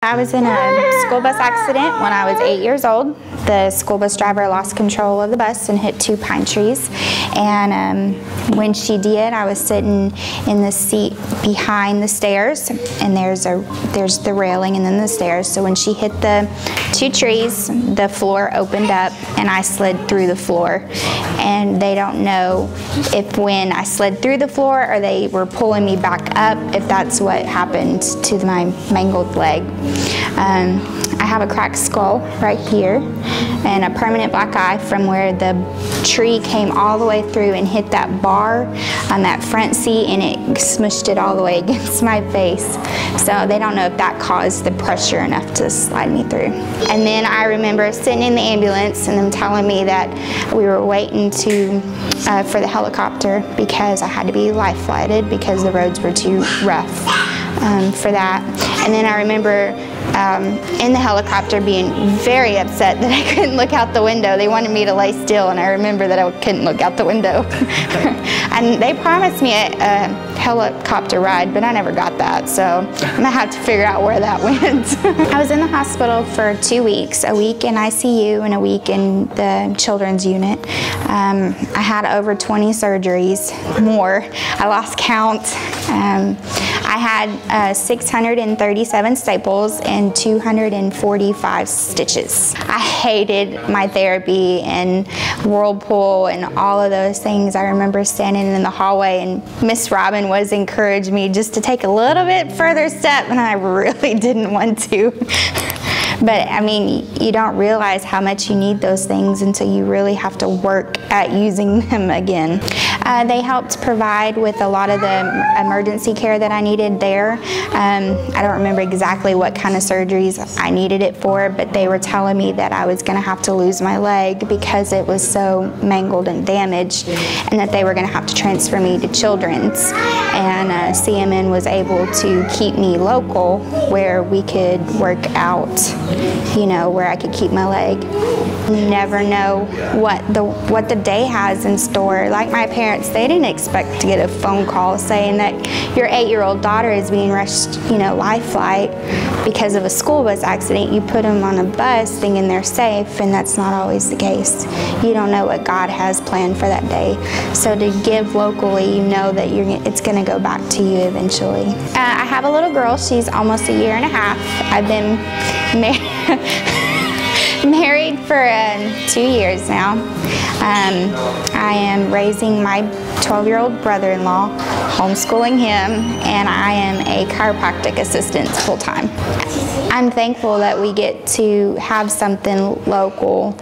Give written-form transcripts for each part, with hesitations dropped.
I was in a school bus accident when I was 8 years old. The school bus driver lost control of the bus and hit 2 pine trees. And when she did, I was sitting in the seat behind the stairs, and there's the railing and then the stairs. So when she hit the 2 trees, the floor opened up and I slid through the floor. And they don't know if when I slid through the floor or they were pulling me back up, if that's what happened to my mangled leg. I have a cracked skull right here and a permanent black eye from where the tree came all the way through and hit that bar on that front seat, and it smushed it all the way against my face. So they don't know if that caused the pressure enough to slide me through. And then I remember sitting in the ambulance and them telling me that we were waiting for the helicopter because I had to be life flighted because the roads were too rough for that. And then I remember in the helicopter being very upset that I couldn't look out the window. They wanted me to lay still, and I remember that I couldn't look out the window. And they promised me a helicopter ride, but I never got that, so I'm gonna have to figure out where that went. I was in the hospital for 2 weeks, a week in ICU and a week in the children's unit. I had over 20 surgeries, more. I lost count. I had 637 staples and 245 stitches. I hated my therapy and Whirlpool and all of those things. I remember standing in the hallway and Miss Robin was encouraging me just to take a little bit further step, and I really didn't want to. But I mean, you don't realize how much you need those things until you really have to work at using them again. They helped provide with a lot of the emergency care that I needed there. I don't remember exactly what kind of surgeries I needed it for, but they were telling me that I was going to have to lose my leg because it was so mangled and damaged, and that they were going to have to transfer me to children's. And CMN was able to keep me local where we could work out, you know, where I could keep my leg. You never know what the day has in store. Like my parents, they didn't expect to get a phone call saying that your 8-year-old daughter is being rushed, you know, life flight because of a school bus accident. You put them on a bus thinking they're safe, and that's not always the case. You don't know what God has planned for that day. So to give locally, you know that it's going to go back to you eventually. I have a little girl. She's almost a year and a half. I've been married for 2 years now. I am raising my 12-year-old brother-in-law, homeschooling him, and I am a chiropractic assistant full-time. I'm thankful that we get to have something local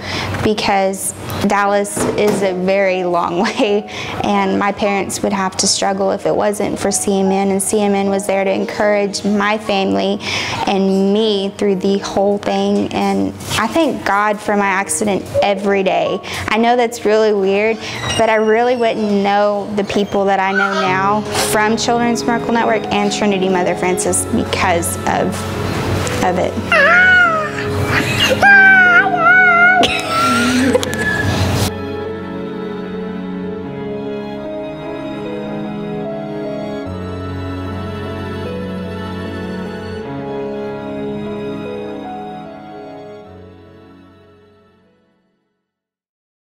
because Dallas is a very long way, and my parents would have to struggle if it wasn't for CMN, and CMN was there to encourage my family and me through the whole thing. And I thank God for my accident every day. I know that's really weird, but I really wouldn't know the people that I know now from Children's Miracle Network and Trinity Mother Francis because of it.